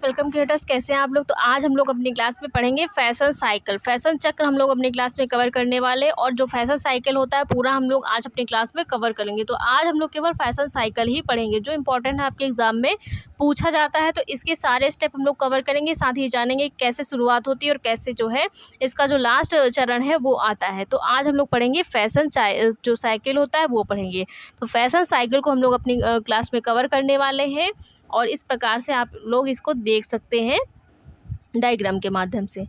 Welcome creators, कैसे हैं आप लोग। तो आज हम लोग अपनी क्लास में पढ़ेंगे फैशन साइकिल, फैशन चक्र हम लोग अपनी क्लास में कवर करने वाले। और जो फैशन साइकिल होता है पूरा हम लोग आज अपनी क्लास में कवर करेंगे। तो आज हम लोग केवल फैशन साइकिल ही पढ़ेंगे जो इंपॉर्टेंट है, आपके एग्जाम में पूछा जाता है। तो इसके सारे स्टेप हम लोग कवर करेंगे, साथ ही जानेंगे कैसे शुरुआत होती है और कैसे जो है इसका जो लास्ट चरण है वो आता है। तो आज हम लोग पढ़ेंगे फैशन जो साइकिल होता है वो पढ़ेंगे। तो फैशन साइकिल को हम लोग अपनी क्लास में कवर करने वाले हैं और इस प्रकार से आप लोग इसको देख सकते हैं डायग्राम के माध्यम से।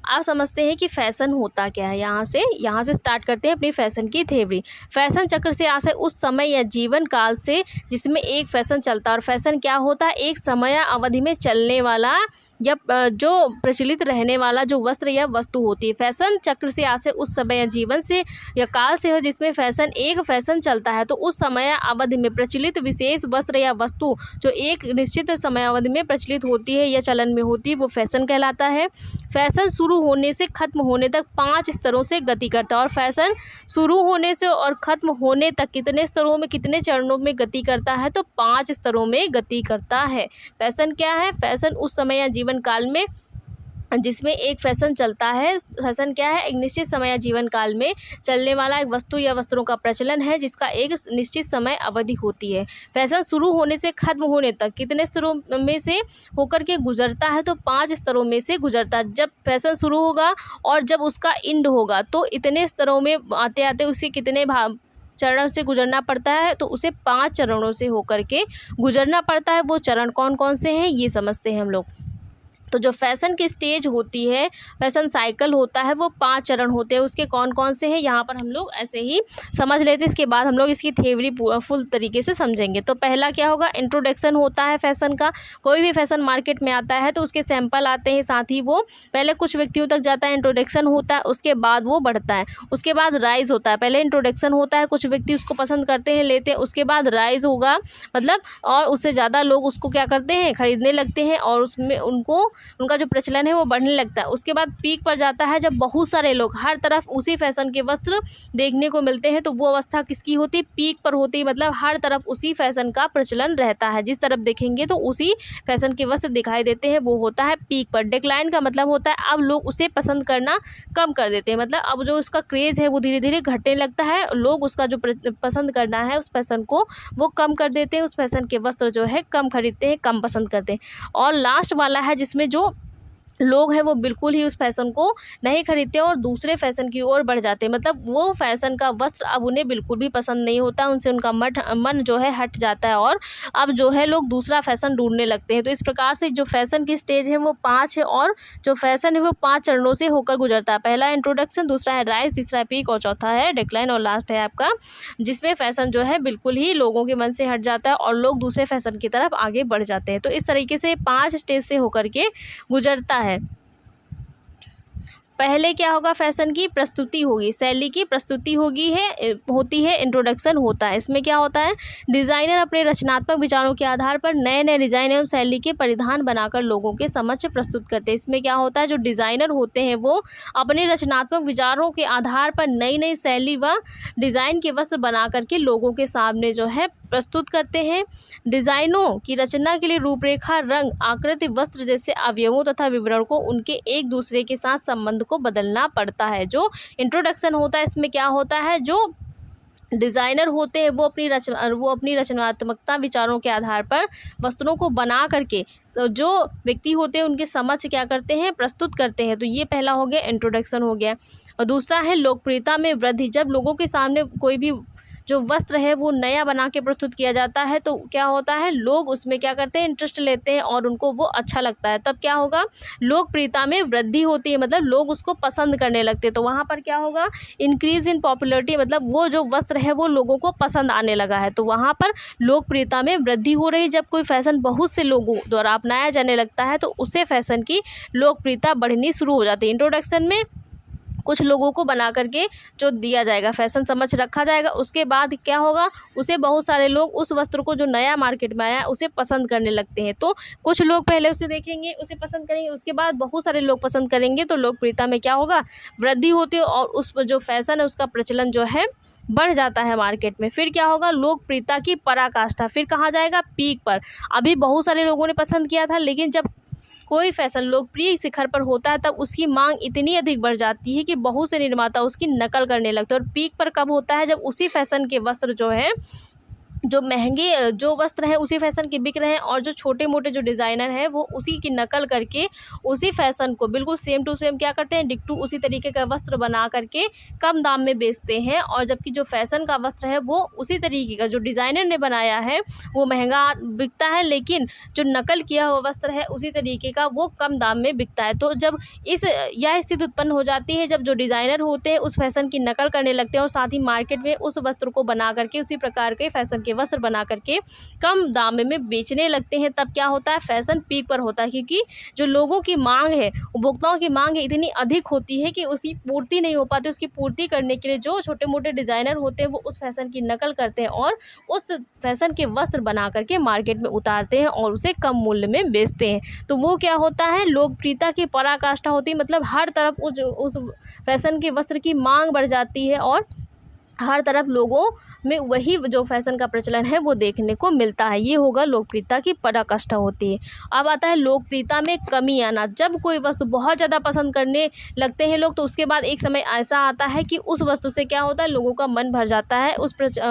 आप समझते हैं कि फ़ैशन होता क्या है। यहाँ से स्टार्ट करते हैं अपनी फ़ैशन की थ्योरी। फैशन चक्र से आशय उस समय या जीवन काल से जिसमें एक फ़ैशन चलता है। और फैशन क्या होता है? एक समय अवधि में चलने वाला या जो प्रचलित रहने वाला जो वस्त्र या वस्तु होती है। फैशन चक्र से आशय उस समय या जीवन से या काल से हो जिसमें एक फैशन चलता है। तो उस समय अवधि में प्रचलित विशेष वस्त्र या वस्तु जो एक निश्चित समय अवधि में प्रचलित होती है या चलन में होती है वो फैशन कहलाता है। फैशन शुरू होने से खत्म होने तक 5 स्तरों से गति करता है। और फैशन शुरू होने से और खत्म होने तक कितने स्तरों में, कितने चरणों में गति करता है? तो 5 स्तरों में गति करता है। फैशन क्या है? फैशन उस समय या जीवन काल में जिसमें एक फैशन चलता है। फैशन क्या है? एक निश्चित समय या जीवन काल में चलने वाला एक वस्तु या वस्त्रों का प्रचलन है जिसका एक निश्चित समय अवधि होती है। फैशन शुरू होने से खत्म होने तक कितने स्तरों में से होकर के गुजरता है? तो 5 स्तरों में से गुजरता है। जब फैशन शुरू होगा और जब उसका एंड होगा तो इतने स्तरों में आते आते उसे कितने चरण से गुजरना पड़ता है? तो उसे 5 चरणों से होकर के गुजरना पड़ता है। वो चरण कौन कौन से हैं ये समझते हैं हम लोग। तो जो फैशन की स्टेज होती है, फैशन साइकिल होता है, वो 5 चरण होते हैं। उसके कौन कौन से हैं यहाँ पर हम लोग ऐसे ही समझ लेते हैं। इसके बाद हम लोग इसकी थ्योरी फुल तरीके से समझेंगे। तो पहला क्या होगा? इंट्रोडक्शन होता है फैशन का। कोई भी फैशन मार्केट में आता है तो उसके सैंपल आते हैं, साथ ही वो पहले कुछ व्यक्तियों तक जाता है, इंट्रोडक्शन होता है, उसके बाद वो बढ़ता है। उसके बाद राइज होता है। पहले इंट्रोडक्शन होता है, कुछ व्यक्ति उसको पसंद करते हैं, लेते हैं, उसके बाद राइज होगा, मतलब और उससे ज़्यादा लोग उसको क्या करते हैं? खरीदने लगते हैं और उसमें उनका जो प्रचलन है वो बढ़ने लगता है। उसके बाद पीक पर जाता है जब बहुत सारे लोग हर तरफ उसी फैशन के वस्त्र देखने को मिलते हैं। तो वो अवस्था किसकी होती है? पीक पर होती है, मतलब हर तरफ उसी फैशन का प्रचलन रहता है। जिस तरफ देखेंगे तो उसी फैशन के वस्त्र दिखाई देते हैं, वो होता है पीक पर। डिक्लाइन का मतलब होता है अब लोग उसे पसंद करना कम कर देते हैं, मतलब अब जो उसका क्रेज़ है वो धीरे धीरे घटने लगता है। लोग उसका जो पसंद करना है उस फैशन को वो कम कर देते हैं, उस फैशन के वस्त्र जो है कम खरीदते हैं, कम पसंद करते हैं। और लास्ट वाला है जिसमें जो लोग हैं वो बिल्कुल ही उस फैशन को नहीं खरीदते और दूसरे फैशन की ओर बढ़ जाते हैं, मतलब वो फैशन का वस्त्र अब उन्हें बिल्कुल भी पसंद नहीं होता, उनसे उनका मन जो है हट जाता है और अब जो है लोग दूसरा फैशन ढूंढने लगते हैं। तो इस प्रकार से जो फैशन की स्टेज है वो 5 है और जो फैशन है वो 5 चरणों से होकर गुजरता है। पहला इंट्रोडक्शन, दूसरा है राइज, तीसरा है पीक और चौथा है डिक्लाइन और लास्ट है आपका जिसमें फैशन जो है बिल्कुल ही लोगों के मन से हट जाता है और लोग दूसरे फैशन की तरफ आगे बढ़ जाते हैं। तो इस तरीके से 5 स्टेज से होकर के गुजरता है। पहले क्या होगा? फैशन की प्रस्तुति होगी, शैली की प्रस्तुति होती है, इंट्रोडक्शन होता है। इसमें क्या होता है? डिज़ाइनर अपने रचनात्मक विचारों के आधार पर नए नए डिज़ाइन एवं शैली के परिधान बनाकर लोगों के समक्ष प्रस्तुत करते हैं। इसमें क्या होता है? जो डिज़ाइनर होते हैं वो अपने रचनात्मक विचारों के आधार पर नई नई शैली व डिज़ाइन के वस्त्र बना करके लोगों के सामने जो है प्रस्तुत करते हैं। डिज़ाइनों की रचना के लिए रूपरेखा, रंग, आकृति, वस्त्र जैसे अवयवों तथा विवरण को उनके एक दूसरे के साथ संबंध को बदलना पड़ता है। जो इंट्रोडक्शन होता है इसमें क्या होता है? जो डिज़ाइनर होते हैं वो अपनी रचनात्मकता विचारों के आधार पर वस्त्रों को बना करके जो व्यक्ति होते हैं उनके समक्ष क्या करते हैं? प्रस्तुत करते हैं। तो ये पहला हो गया, इंट्रोडक्शन हो गया। और दूसरा है लोकप्रियता में वृद्धि। जब लोगों के सामने कोई भी जो वस्त्र है वो नया बना के प्रस्तुत किया जाता है तो क्या होता है? लोग उसमें क्या करते हैं? इंटरेस्ट लेते हैं और उनको वो अच्छा लगता है। तब क्या होगा? लोकप्रियता में वृद्धि होती है, मतलब लोग उसको पसंद करने लगते हैं। तो वहाँ पर क्या होगा? इंक्रीज इन पॉपुलैरिटी, मतलब वो जो वस्त्र है वो लोगों को पसंद आने लगा है। तो वहाँ पर लोकप्रियता में वृद्धि हो रही। जब कोई फैशन बहुत से लोगों द्वारा अपनाया जाने लगता है तो उससे फैशन की लोकप्रियता बढ़नी शुरू हो जाती है। इंट्रोडक्शन में कुछ लोगों को बना करके जो दिया जाएगा, फैशन समझ रखा जाएगा, उसके बाद क्या होगा? उसे बहुत सारे लोग उस वस्त्र को जो नया मार्केट में आया उसे पसंद करने लगते हैं। तो कुछ लोग पहले उसे देखेंगे, उसे पसंद करेंगे, उसके बाद बहुत सारे लोग पसंद करेंगे तो लोकप्रियता में क्या होगा? वृद्धि होती है और उस जो फैशन है उसका प्रचलन जो है बढ़ जाता है मार्केट में। फिर क्या होगा, लोकप्रियता की पराकाष्ठा, फिर कहाँ जाएगा, पीक पर। अभी बहुत सारे लोगों ने पसंद किया था, लेकिन जब कोई फैशन लोकप्रिय शिखर पर होता है तब उसकी मांग इतनी अधिक बढ़ जाती है कि बहुत से निर्माता उसकी नकल करने लगते हैं। और पीक पर कब होता है, जब उसी फैशन के वस्त्र जो है, जो महंगे जो वस्त्र हैं उसी फैशन के बिक रहे हैं, और जो छोटे मोटे जो डिज़ाइनर हैं वो उसी की नकल करके उसी फैशन को बिल्कुल सेम टू सेम क्या करते हैं, डिट्टू उसी तरीके का वस्त्र बना करके कम दाम में बेचते हैं। और जबकि जो फैशन का वस्त्र है वो उसी तरीके का जो डिज़ाइनर ने बनाया है वो महंगा बिकता है, लेकिन जो नकल किया हुआ वस्त्र है उसी तरीके का वो कम दाम में बिकता है। तो जब यह स्थिति उत्पन्न हो जाती है, जब जो डिज़ाइनर होते हैं उस फैशन की नकल करने लगते हैं और साथ ही मार्केट में उस वस्त्र को बना करके उसी प्रकार के फैशन के वस्त्र बना करके कम दाम में बेचने लगते हैं, तब क्या होता है, फैशन पीक पर होता है। क्योंकि जो लोगों की मांग है, उपभोक्ताओं की मांग है, इतनी अधिक होती है कि उसकी पूर्ति नहीं हो पाती। उसकी पूर्ति करने के लिए जो छोटे मोटे डिज़ाइनर होते हैं वो उस फैशन की नकल करते हैं और उस फैशन के वस्त्र बना करके मार्केट में उतारते हैं और उसे कम मूल्य में बेचते हैं। तो वो क्या होता है, लोकप्रियता की पराकाष्ठा होती है। मतलब हर तरफ उस फैशन के वस्त्र की मांग बढ़ जाती है और हर तरफ लोगों में वही जो फैशन का प्रचलन है वो देखने को मिलता है। ये होगा लोकप्रियता की पराकाष्ठा होती है। अब आता है लोकप्रियता में कमी आना। जब कोई वस्तु बहुत ज़्यादा पसंद करने लगते हैं लोग, तो उसके बाद एक समय ऐसा आता है कि उस वस्तु से क्या होता है, लोगों का मन भर जाता है।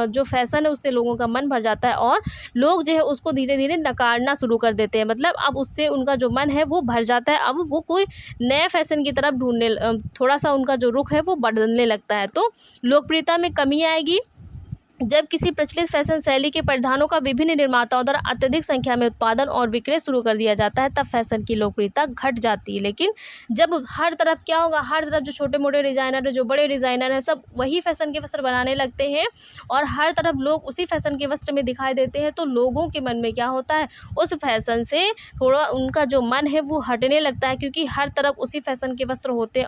जो फैशन है उससे लोगों का मन भर जाता है और लोग जो है उसको धीरे धीरे नकारना शुरू कर देते हैं। मतलब अब उससे उनका जो मन है वो भर जाता है। अब वो कोई नए फैशन की तरफ ढूंढने, थोड़ा सा उनका जो रुख है वो बदलने लगता है। तो लोकप्रियता में कमी आएगी जब किसी प्रचलित फैशन शैली के परिधानों का विभिन्न निर्माताओं द्वारा अत्यधिक संख्या में उत्पादन और विक्रय शुरू कर दिया जाता है, तब फैशन की लोकप्रियता घट जाती है। लेकिन जब हर तरफ क्या होगा, हर तरफ जो छोटे मोटे डिज़ाइनर है, जो बड़े डिज़ाइनर हैं, सब वही फैशन के वस्त्र बनाने लगते हैं और हर तरफ लोग उसी फैशन के वस्त्र में दिखाई देते हैं, तो लोगों के मन में क्या होता है, उस फैशन से थोड़ा उनका जो मन है वो हटने लगता है। क्योंकि हर तरफ उसी फैशन के वस्त्र होते हैं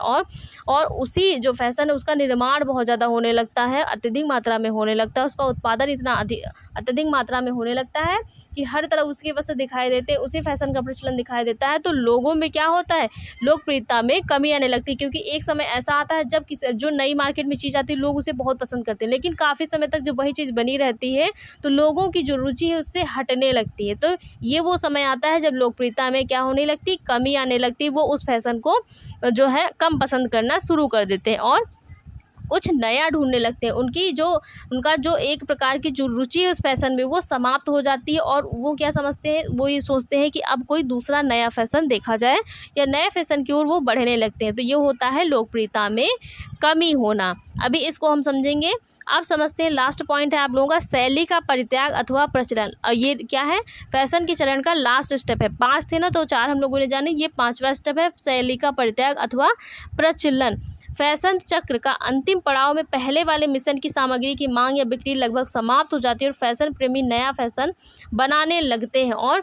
और उसी जो फैशन है उसका निर्माण बहुत ज़्यादा होने लगता है, अत्यधिक मात्रा में होने लगता है। उसका उत्पादन इतना अत्यधिक मात्रा में होने लगता है कि हर तरफ उसके वस्त्र दिखाई देते हैं, उसी फैशन का प्रचलन दिखाई देता है। तो लोगों में क्या होता है, लोकप्रियता में कमी आने लगती है। क्योंकि एक समय ऐसा आता है जब जो नई मार्केट में चीज़ आती है लोग उसे बहुत पसंद करते हैं, लेकिन काफ़ी समय तक जब वही चीज़ बनी रहती है तो लोगों की जो रुचि है उससे हटने लगती है। तो ये वो समय आता है जब लोकप्रियता में क्या होने लगती, कमी आने लगती है। वो उस फैशन को जो है कम पसंद करना शुरू कर देते हैं और कुछ नया ढूंढने लगते हैं। उनका जो एक प्रकार की जो रुचि है उस फैशन में वो समाप्त हो जाती है और वो क्या समझते हैं, वो ये सोचते हैं कि अब कोई दूसरा नया फैशन देखा जाए या नए फैशन की ओर वो बढ़ने लगते हैं। तो ये होता है लोकप्रियता में कमी होना। अभी इसको हम समझेंगे। अब समझते हैं लास्ट पॉइंट है आप लोगों का, शैली का परित्याग अथवा प्रचलन। और ये क्या है, फैशन के चरण का लास्ट स्टेप है। 5 थे ना, तो 4 हम लोगों ने जाने, ये 5वां स्टेप है, शैली का परित्याग अथवा प्रचलन। फैशन चक्र का अंतिम पड़ाव में पहले वाले मिश्रण की सामग्री की मांग या बिक्री लगभग समाप्त हो जाती है और फैशन प्रेमी नया फैशन बनाने लगते हैं। और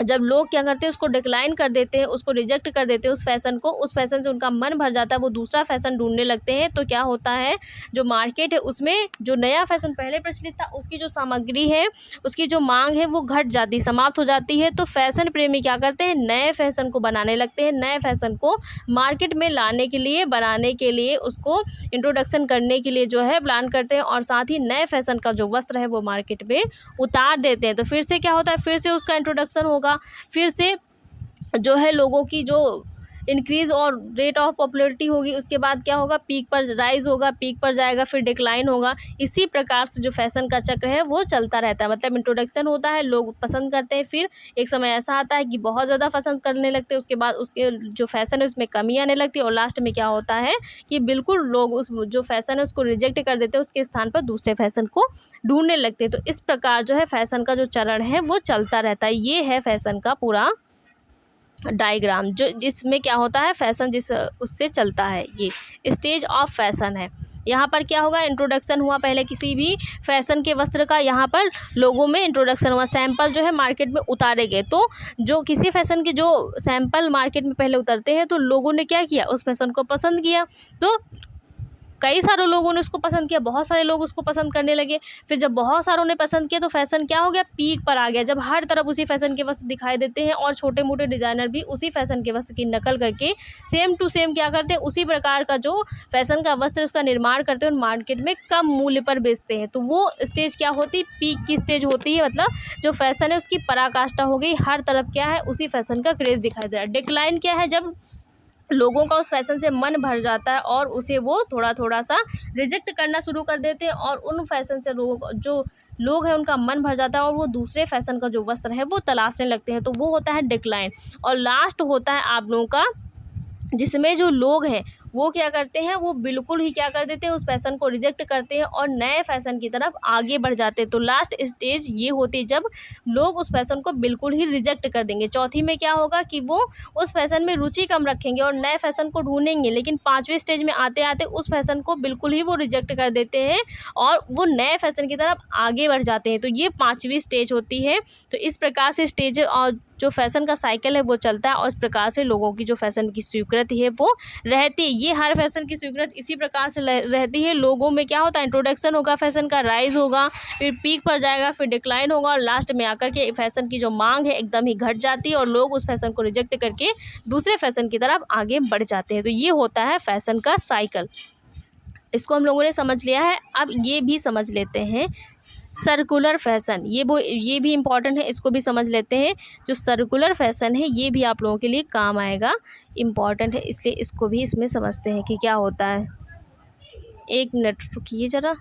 जब लोग क्या करते हैं, उसको डिक्लाइन कर देते हैं, उसको रिजेक्ट कर देते हैं, उस फैशन को, उस फैशन से उनका मन भर जाता है, वो दूसरा फैशन ढूंढने लगते हैं। तो क्या होता है, जो मार्केट है उसमें जो नया फैशन पहले प्रचलित था उसकी जो सामग्री है, उसकी जो मांग है वो घट जाती, समाप्त हो जाती है। तो फैशन प्रेमी क्या करते हैं, नए फैशन को बनाने लगते हैं, नए फैशन को मार्केट में लाने के लिए, बनाने के लिए, उसको इंट्रोडक्शन करने के लिए जो है प्लान करते हैं और साथ ही नए फैशन का जो वस्त्र है वो मार्केट में उतार देते हैं। तो फिर से क्या होता है, फिर से उसका इंट्रोडक्शन होगा, फिर से जो है लोगों की जो इंक्रीज़ और रेट ऑफ पॉपुलैरिटी होगी, उसके बाद क्या होगा, पीक पर राइज़ होगा, पीक पर जाएगा, फिर डिक्लाइन होगा। इसी प्रकार से जो फैशन का चक्र है वो चलता रहता है। मतलब इंट्रोडक्शन होता है, लोग पसंद करते हैं, फिर एक समय ऐसा आता है कि बहुत ज़्यादा पसंद करने लगते हैं, उसके बाद उसके जो फैशन है उसमें कमी आने लगती है और लास्ट में क्या होता है कि बिल्कुल लोग उस जो फैशन है उसको रिजेक्ट कर देते हैं, उसके स्थान पर दूसरे फैशन को ढूंढने लगते हैं। तो इस प्रकार जो है फैशन का जो चरण है वो चलता रहता है। ये है फैशन का पूरा डायग्राम, जो जिसमें क्या होता है, फैशन जिस उससे चलता है, ये स्टेज ऑफ फैशन है। यहाँ पर क्या होगा, इंट्रोडक्शन हुआ पहले किसी भी फैशन के वस्त्र का, यहाँ पर लोगों में इंट्रोडक्शन हुआ, सैंपल जो है मार्केट में उतारे गए। तो जो किसी फैशन के जो सैंपल मार्केट में पहले उतरते हैं तो लोगों ने क्या किया, उस फैशन को पसंद किया। तो कई सारे लोगों ने उसको पसंद किया, बहुत सारे लोग उसको पसंद करने लगे। फिर जब बहुत सारों ने पसंद किया तो फ़ैशन क्या हो गया, पीक पर आ गया, जब हर तरफ उसी फ़ैशन के वस्त्र दिखाई देते हैं और छोटे मोटे डिज़ाइनर भी उसी फ़ैशन के वस्त्र की नकल करके सेम टू सेम क्या करते हैं, उसी प्रकार का जो फ़ैशन का वस्त्र उसका निर्माण करते हैं और मार्केट में कम मूल्य पर बेचते हैं। तो वो स्टेज क्या होती, पीक की स्टेज होती है, मतलब जो फ़ैशन है उसकी पराकाष्ठा हो गई, हर तरफ क्या है, उसी फ़ैशन का क्रेज़ दिखाई दे रहा है। डिक्लाइन क्या है, जब लोगों का उस फ़ैशन से मन भर जाता है और उसे वो थोड़ा थोड़ा सा रिजेक्ट करना शुरू कर देते हैं और उन फ़ैशन से जो लोग हैं उनका मन भर जाता है और वो दूसरे फ़ैशन का जो वस्त्र है वो तलाशने लगते हैं, तो वो होता है डिक्लाइन। और लास्ट होता है आप लोगों का, जिसमें जो लोग हैं वो क्या करते हैं, वो बिल्कुल ही क्या कर देते हैं, उस फ़ैशन को रिजेक्ट करते हैं और नए फ़ैशन की तरफ आगे बढ़ जाते हैं। तो लास्ट स्टेज ये होती है जब लोग उस फ़ैशन को बिल्कुल ही रिजेक्ट कर देंगे। चौथी में क्या होगा कि वो उस फ़ैशन में रुचि कम रखेंगे और नए फ़ैशन को ढूंढेंगे, लेकिन पाँचवें स्टेज में आते आते उस फ़ैशन को बिल्कुल ही वो रिजेक्ट कर देते हैं और वो नए फ़ैशन की तरफ आगे बढ़ जाते हैं। तो ये पाँचवीं स्टेज होती है। तो इस प्रकार से स्टेज और जो फ़ैशन का साइकिल है वो चलता है और इस प्रकार से लोगों की जो फ़ैशन की स्वीकृति है वो रहती है। ये हर फ़ैशन की स्वीकृति इसी प्रकार से रहती है। लोगों में क्या होता है, इंट्रोडक्शन होगा, फ़ैशन का राइज़ होगा, फिर पीक पर जाएगा, फिर डिक्लाइन होगा और लास्ट में आकर के फ़ैशन की जो मांग है एकदम ही घट जाती है और लोग उस फ़ैशन को रिजेक्ट करके दूसरे फ़ैशन की तरफ आगे बढ़ जाते हैं। तो ये होता है फ़ैशन का साइकिल। इसको हम लोगों ने समझ लिया है। अब ये भी समझ लेते हैं सर्कुलर फ़ैशन, ये भी इम्पॉर्टेंट है, इसको भी समझ लेते हैं। जो सर्कुलर फ़ैशन है ये भी आप लोगों के लिए काम आएगा, इम्पॉर्टेंट है, इसलिए इसको भी इसमें समझते हैं कि क्या होता है। एक मिनट रुकिए ज़रा।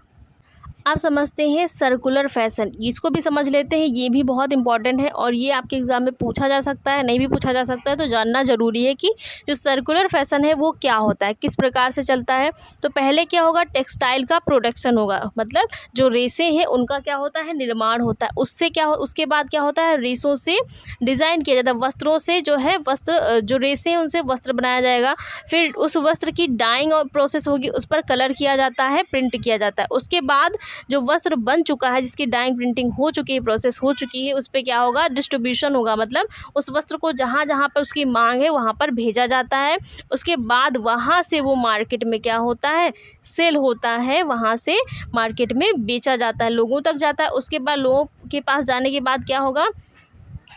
आप समझते हैं सर्कुलर फ़ैशन, इसको भी समझ लेते हैं, ये भी बहुत इंपॉर्टेंट है और ये आपके एग्ज़ाम में पूछा जा सकता है, नहीं भी पूछा जा सकता है, तो जानना ज़रूरी है कि जो सर्कुलर फ़ैशन है वो क्या होता है, किस प्रकार से चलता है। तो पहले क्या होगा, टेक्सटाइल का प्रोडक्शन होगा, मतलब जो रेशे हैं उनका क्या होता है, निर्माण होता है। उसके बाद क्या होता है, रेशों से डिज़ाइन किया जाता है, वस्त्रों से जो है वस्त्र, जो रेशे हैं उनसे वस्त्र बनाया जाएगा। फिर उस वस्त्र की डाइंग और प्रोसेस होगी, उस पर कलर किया जाता है, प्रिंट किया जाता है। उसके बाद जो वस्त्र बन चुका है, जिसकी डाइंग प्रिंटिंग हो चुकी है, प्रोसेस हो चुकी है, उस पे क्या होगा, डिस्ट्रीब्यूशन होगा, मतलब उस वस्त्र को जहाँ जहाँ पर उसकी मांग है वहाँ पर भेजा जाता है। उसके बाद वहाँ से वो मार्केट में क्या होता है, सेल होता है, वहाँ से मार्केट में बेचा जाता है, लोगों तक जाता है। उसके बाद लोगों के पास जाने के बाद क्या होगा,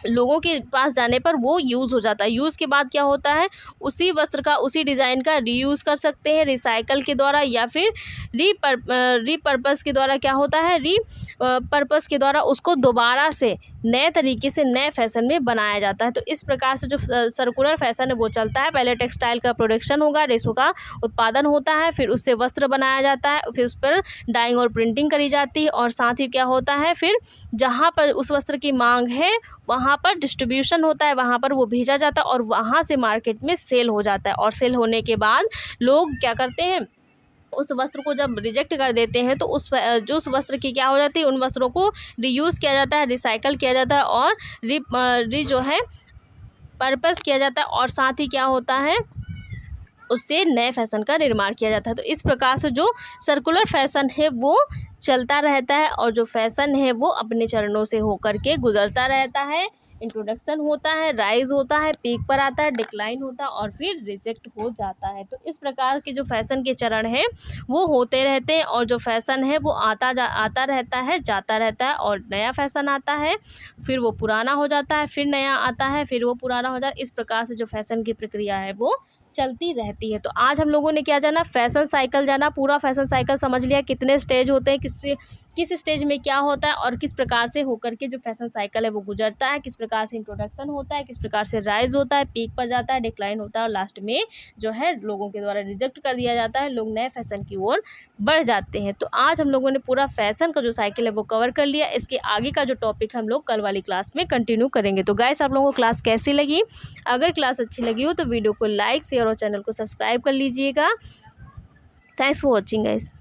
लोगों के पास जाने पर वो यूज़ हो जाता है। यूज़ के बाद क्या होता है, उसी वस्त्र का, उसी डिज़ाइन का रीयूज़ कर सकते हैं रिसाइकल के द्वारा या फिर रीपर्पस के द्वारा। क्या होता है, पर्पस के द्वारा उसको दोबारा से नए तरीके से नए फ़ैशन में बनाया जाता है। तो इस प्रकार से जो सर्कुलर फ़ैशन है वो चलता है। पहले टेक्सटाइल का प्रोडक्शन होगा, रेशों का उत्पादन होता है, फिर उससे वस्त्र बनाया जाता है, फिर उस पर डाइंग और प्रिंटिंग करी जाती है और साथ ही क्या होता है, फिर जहाँ पर उस वस्त्र की मांग है वहाँ पर डिस्ट्रीब्यूशन होता है, वहाँ पर वो भेजा जाता है और वहाँ से मार्केट में सेल हो जाता है। और सेल होने के बाद लोग क्या करते हैं, उस वस्त्र को जब रिजेक्ट कर देते हैं तो उस वस्त्र की क्या हो जाती है, उन वस्त्रों को रीयूज़ किया जाता है, रिसाइकल किया जाता है और जो है पर्पस किया जाता है और साथ ही क्या होता है, उससे नए फ़ैशन का निर्माण किया जाता है। तो इस प्रकार से जो सर्कुलर फ़ैशन है वो चलता रहता है और जो फ़ैशन है वो अपने चरणों से होकर के गुज़रता रहता है। इंट्रोडक्शन होता है, राइज़ होता है, पीक पर आता है, डिक्लाइन होता है और फिर रिजेक्ट हो जाता है। तो इस प्रकार के जो फ़ैशन के चरण हैं वो होते रहते हैं और जो फ़ैशन है वो आता रहता है, जाता रहता है और नया फ़ैशन आता है, फिर वो पुराना हो जाता है, फिर नया आता है, फिर वो पुराना हो जाता है। इस प्रकार से जो फ़ैशन की प्रक्रिया है वो चलती रहती है। तो आज हम लोगों ने क्या जाना, फ़ैशन साइकिल जाना, पूरा फ़ैशन साइकिल समझ लिया, कितने स्टेज होते हैं, किस स्टेज में क्या होता है और किस प्रकार से होकर के जो फ़ैशन साइकिल है वो गुजरता है, किस प्रकार से इंट्रोडक्शन होता है, किस प्रकार से राइज़ होता है, पीक पर जाता है, डिक्लाइन होता है और लास्ट में जो है लोगों के द्वारा रिजेक्ट कर दिया जाता है, लोग नए फ़ैशन की ओर बढ़ जाते हैं। तो आज हम लोगों ने पूरा फ़ैशन का जो साइकिल है वो कवर कर लिया। इसके आगे का जो टॉपिक हम लोग कल वाली क्लास में कंटिन्यू करेंगे। तो गाइस, आप लोगों को क्लास कैसी लगी? अगर क्लास अच्छी लगी हो तो वीडियो को लाइक, शेयर और चैनल को सब्सक्राइब कर लीजिएगा। Thanks for watching guys.